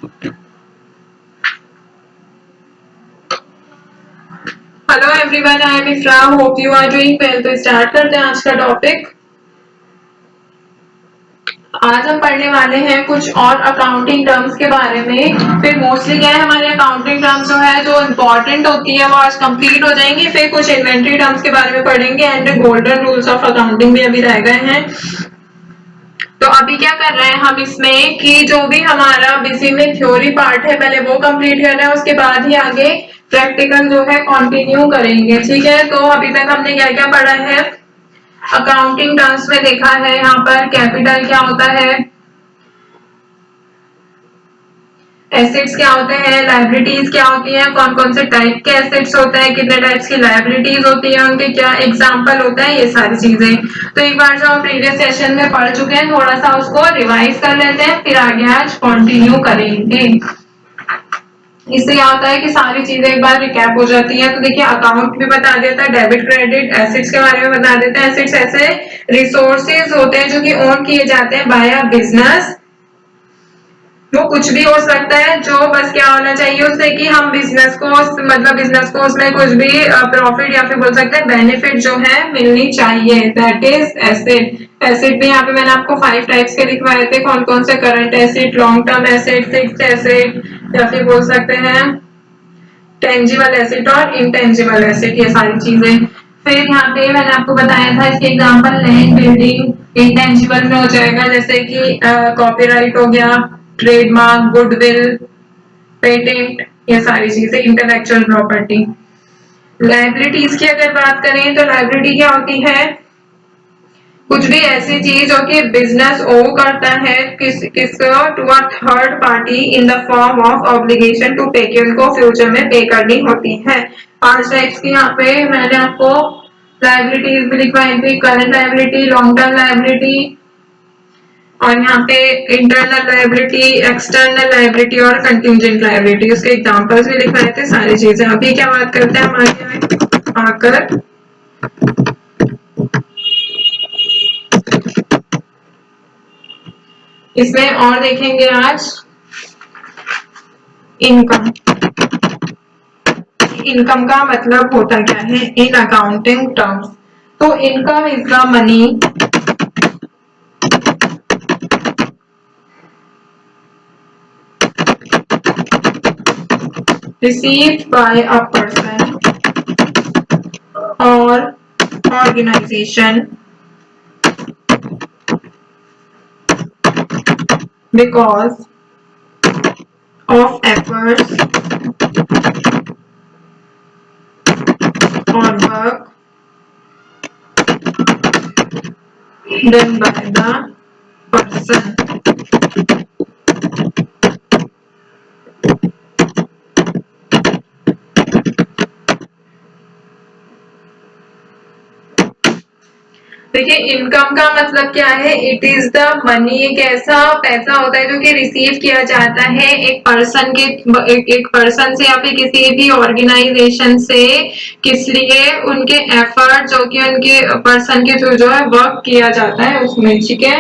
Hello everyone, I am Ifra, hope you are doing well. तो start करते हैं आज का टॉपिक। आज हम पढ़ने वाले हैं कुछ और अकाउंटिंग टर्म्स के बारे में। फिर मोस्टली क्या है, हमारे अकाउंटिंग टर्म्स जो है जो इम्पोर्टेंट होती है वो आज कंप्लीट हो जाएंगी। फिर कुछ इन्वेंटरी टर्म्स के बारे में पढ़ेंगे and golden rules of accounting भी अभी रह गए हैं। तो अभी क्या कर रहे हैं हम इसमें कि जो भी हमारा बेसिक में थ्योरी पार्ट है पहले वो कंप्लीट कर रहे हैं, उसके बाद ही आगे प्रैक्टिकल जो है कंटिन्यू करेंगे। ठीक है, तो अभी तक हमने क्या क्या पढ़ा है। अकाउंटिंग टर्म्स में देखा है यहाँ पर कैपिटल क्या होता है, एसेट्स क्या होते हैं, लायबिलिटीज क्या होती है, कौन कौन से टाइप के एसेट्स होते हैं, कितने टाइप्स की लायबिलिटीज होती है, उनके क्या एग्जांपल होता है, ये सारी चीजें। तो एक बार जो हम प्रीवियस सेशन में पढ़ चुके हैं थोड़ा सा उसको रिवाइज कर लेते हैं, फिर आगे आज कंटिन्यू करेंगे। इससे क्या होता है कि सारी चीजें एक बार रिकैप हो जाती हैं। तो देखिए, अकाउंट भी बता देता है, डेबिट क्रेडिट, एसेट्स के बारे में बता देता है। एसेट्स ऐसे रिसोर्सेज होते हैं जो कि ओन किए जाते हैं बाय अ बिजनेस। वो कुछ भी हो सकता है, जो बस क्या होना चाहिए उससे कि हम बिजनेस को मतलब बिजनेस को उसमें कुछ भी प्रॉफिट या फिर बोल सकते हैं बेनिफिट जो है मिलनी चाहिए, दैट इज एसेट। एसेट भी यहाँ पे मैंने आपको 5 टाइप्स के लिखवाए थे, कौन कौन से, current asset, long term asset, fixed asset, या फिर बोल सकते हैं टेंजिबल एसेट और इनटेंजिबल एसेट, ये सारी चीजें। फिर यहाँ पे मैंने आपको बताया था इसके एग्जांपल, लैंड, बिल्डिंग इनटेंजिबल में हो जाएगा, जैसे कि कॉपीराइट हो गया, ट्रेडमार्क, गुडविल, पेटेंट, ये सारी चीजें इंटेलेक्चुअल प्रॉपर्टी। लाइबिलिटीज की अगर बात करें तो लाइबिलिटी क्या होती है, कुछ भी ऐसी चीज जो कि बिजनेस ओ करता है किसको, to a third party in the form of obligation to pay, कि उनको फ्यूचर में पे करनी होती है। 5 टाइप्स की यहाँ पे मैंने आपको लाइबिलिटीज भी लिखवाई थी, current liability, long term liability, और यहाँ पे इंटरनल लाइबिलिटी, एक्सटर्नल लाइबिलिटी और कंटिंजेंट लाइबिलिटी, उसके एग्जांपल्स भी लिखवाए थे, सारी चीजें। अभी क्या बात करते हैं हम आगे आकर, इसमें और देखेंगे आज इनकम। इनकम का मतलब होता क्या है इन अकाउंटिंग टर्म्स। तो income is the money received by a person or organization because of efforts or work done by the person। देखिए, इनकम का मतलब क्या है, इट इज द मनी, एक ऐसा पैसा होता है जो कि रिसीव किया जाता है एक पर्सन के, एक पर्सन से या फिर किसी भी ऑर्गेनाइजेशन से, किस लिए, उनके एफर्ट जो कि उनके पर्सन के थ्रू जो है वर्क किया जाता है उसमें। ठीक है,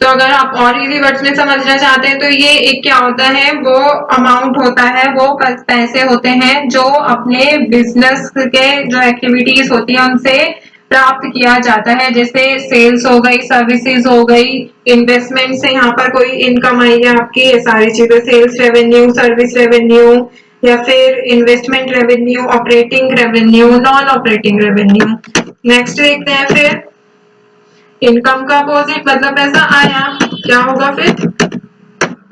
तो अगर आप और इजी वर्ड्स में समझना चाहते हैं तो ये एक क्या होता है, वो अमाउंट होता है, वो पैसे होते हैं जो अपने बिजनेस के जो एक्टिविटीज होती है उनसे प्राप्त किया जाता है, जैसे सेल्स हो गई, सर्विसेज हो गई, इन्वेस्टमेंट से यहाँ पर कोई इनकम आई है आपकी, ये सारी चीजें, सेल्स रेवेन्यू, सर्विस रेवेन्यू, या फिर investment revenue, operating revenue, non operating revenue. Next देखते हैं फिर, इनकम का अपोजिट मतलब पैसा आया, क्या होगा फिर,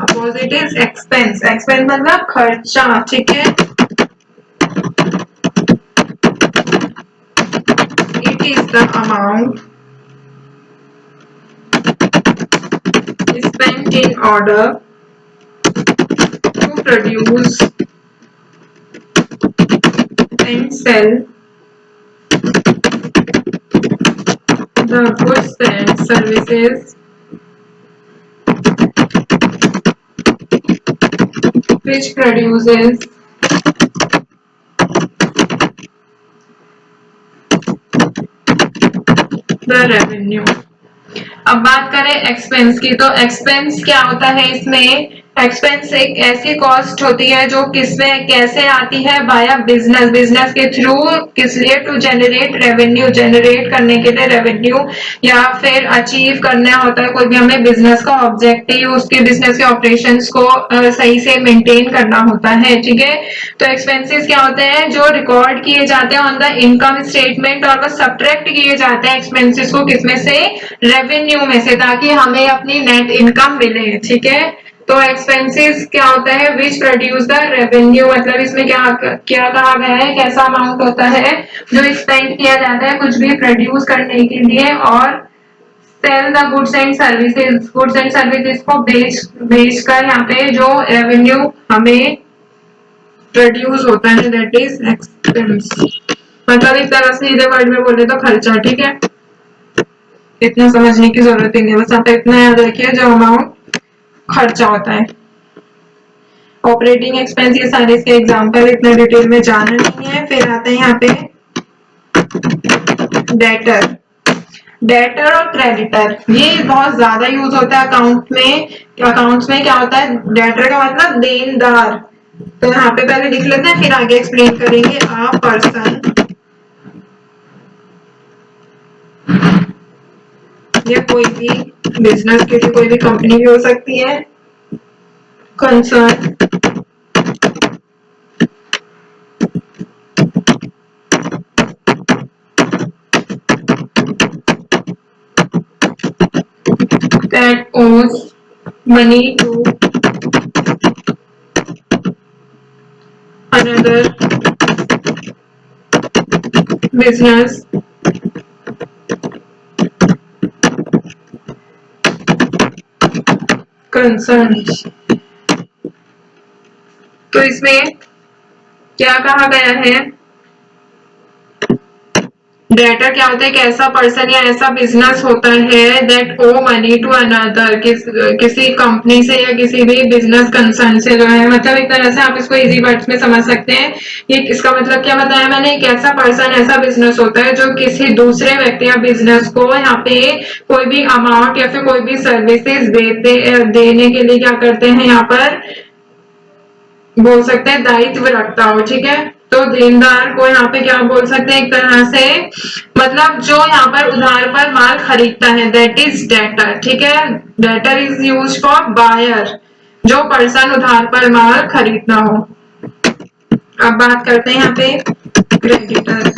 अपोजिट इज एक्सपेंस। एक्सपेंस मतलब खर्चा। ठीक है, it is the amount spent in order to produce and sell the goods and services which produces the revenue। अब बात करें एक्सपेंस की, तो एक्सपेंस क्या होता है इसमें, एक्सपेंस एक ऐसी कॉस्ट होती है जो किसमें कैसे आती है, बाया बिजनेस, बिजनेस के थ्रू, किस लिए, टू जनरेट रेवेन्यू, जनरेट करने के लिए रेवेन्यू, या फिर अचीव करना होता है कोई भी हमें बिजनेस का ऑब्जेक्टिव, उसके बिजनेस के ऑपरेशंस को सही से मेंटेन करना होता है, ठीक है। तो एक्सपेंसेस क्या होते हैं, जो रिकॉर्ड किए जाते हैं ऑन द इनकम स्टेटमेंट, और वो सब्ट्रैक्ट किए जाते हैं एक्सपेंसेस को किसमें से, रेवेन्यू में से, ताकि हमें अपनी नेट इनकम मिले, ठीक है। तो एक्सपेंसेस क्या होता है, विच प्रोड्यूस द रेवेन्यू, मतलब इसमें क्या क्या कहा गया है, कैसा अमाउंट होता है जो स्पेंड किया जाता है कुछ भी प्रोड्यूस करने के लिए, और sell the goods and services, goods and services को बेच कर यहाँ पे जो रेवेन्यू हमें प्रोड्यूस होता है, दैट इज एक्सपेंस। मतलब एक तरह से सीधे वर्ड में बोले तो खर्चा, ठीक है। इतना समझने की जरूरत ही नहीं, बस आप इतना याद रखिए जो अमाउंट खर्चा होता है। ऑपरेटिंग एक्सपेंस ये सारे इसके एग्जांपल, इतना डिटेल में जाना नहीं है। फिर आते हैं यहाँ पे डेटर, डेटर और क्रेडिटर, ये बहुत ज्यादा यूज होता है अकाउंट में। अकाउंट्स में क्या होता है, डेटर का मतलब देनदार। तो यहाँ पे पहले लिख लेते हैं, फिर आगे एक्सप्लेन करेंगे। आ पर्सन या कोई भी बिजनेस के लिए कोई भी कंपनी भी हो सकती है, concern that owes money to another business concerns। तो इसमें क्या कहा गया है, डेटर क्या होता है, एक ऐसा पर्सन या ऐसा बिजनेस होता है that owe money to another, किसी कंपनी से या किसी भी बिजनेस कंसर्न से जो है, मतलब एक तरह से आप इसको इजी वर्ड्स में समझ सकते हैं। ये इसका मतलब क्या बताया मैंने, एक ऐसा पर्सन, ऐसा बिजनेस होता है जो किसी दूसरे व्यक्ति या बिजनेस को यहाँ पे कोई भी अमाउंट या फिर कोई भी सर्विसेज देने के लिए क्या करते हैं, यहाँ पर बोल सकते हैं दायित्व रखता हो, ठीक है। तो देनदार को यहाँ पे क्या बोल सकते हैं, एक तरह से मतलब जो यहाँ पर उधार पर माल खरीदता है, दैट इज डेटर, ठीक है। Debtor is use for buyer, जो पर्सन उधार पर माल खरीदना हो। अब बात करते हैं यहाँ पे क्रेडिटर।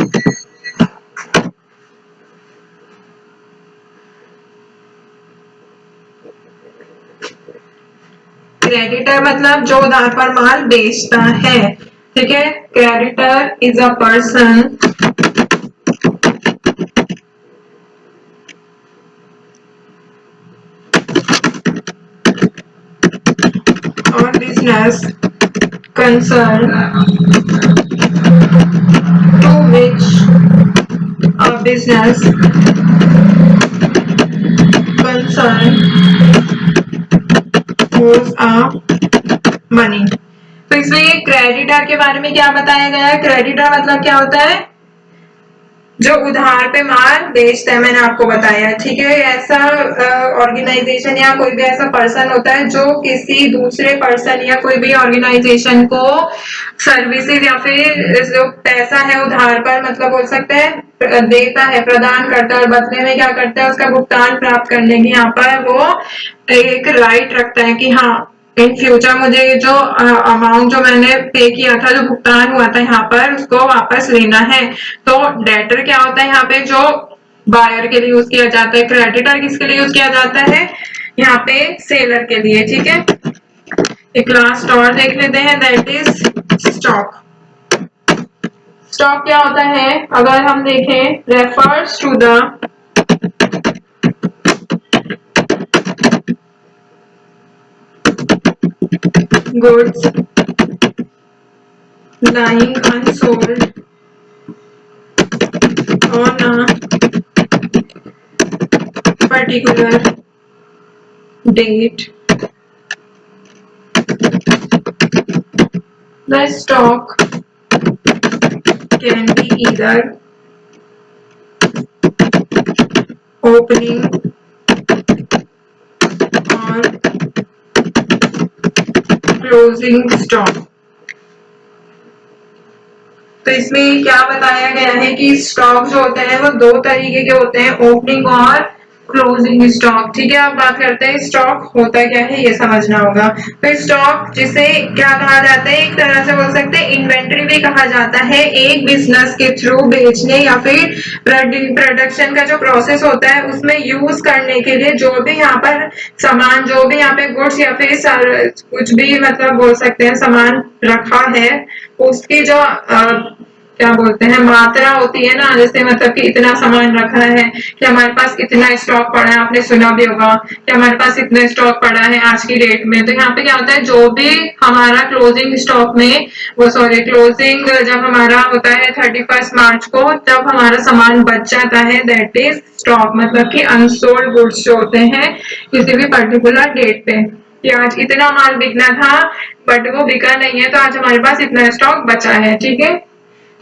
क्रेडिटर मतलब जो उधार पर माल बेचता है, ठीक है। Creditor is a person or business concern to which a business concern owes a money। तो इसमें क्रेडिटर के बारे में क्या बताया गया है, क्रेडिटर मतलब क्या होता है, जो उधार पे माल बेचता है, मैंने आपको बताया, ठीक है। ऐसा ऑर्गेनाइजेशन या कोई भी ऐसा पर्सन होता है जो किसी दूसरे पर्सन या कोई भी ऑर्गेनाइजेशन को सर्विसेज या फिर जो पैसा है उधार पर, मतलब बोल सकते हैं देता है, प्रदान करता है, और बदले में क्या करता है, उसका भुगतान प्राप्त करने की यहाँ पर वो एक राइट रखता है कि हाँ इन फ्यूचर मुझे जो अमाउंट जो मैंने पे किया था, जो भुगतान हुआ था यहाँ पर, उसको वापस लेना है। तो डेटर क्या होता है यहाँ पे, जो बायर के लिए यूज किया जाता है। क्रेडिटर किसके लिए यूज किया जाता है, यहाँ पे सेलर के लिए, ठीक है। एक लास्ट और देख लेते हैं, दैट इज स्टॉक। स्टॉक क्या होता है, अगर हम देखें, refers to the goods lying unsold on a particular date। The stock can be either opening or closing stock. तो इसमें क्या बताया गया है कि स्टॉक जो होते हैं वो दो तरीके के होते हैं, ओपनिंग और क्लोजिंग स्टॉक। ठीक है, अब बात करते हैं स्टॉक होता क्या है, ये समझना होगा। तो स्टॉक जिसे क्या कहा जाता है, एक तरह से बोल सकते हैं इन्वेंट्री भी कहा जाता है। एक बिजनेस के थ्रू बेचने या फिर प्रोडक्शन का जो प्रोसेस होता है उसमें यूज करने के लिए जो भी यहाँ पर सामान, जो भी यहाँ पे गुड्स या फिर कुछ भी मतलब बोल सकते हैं सामान रखा है, उसकी जो क्या बोलते हैं मात्रा होती है ना, जैसे मतलब कि इतना सामान रखा है कि हमारे पास इतना स्टॉक पड़ा है, आपने सुना भी होगा कि हमारे पास इतना स्टॉक पड़ा है आज की डेट में। तो यहाँ पे क्या होता है, जो भी हमारा क्लोजिंग स्टॉक में वो सॉरी क्लोजिंग जब हमारा होता है 31 मार्च को, तब हमारा सामान बच जाता है, दैट इज स्टॉक। मतलब कि अनसोल्ड गुड्स जो होते हैं किसी भी पर्टिकुलर डेट पे, कि आज इतना माल बिकना था बट वो बिका नहीं है, तो आज हमारे पास इतना स्टॉक बचा है। ठीक है,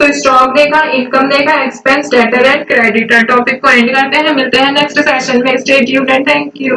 तो स्टॉक देखा, इनकम देखा, expense, debtor and creditor. Topic को एंड करते हैं, मिलते हैं नेक्स्ट सेशन में। Stay tuned and thank you.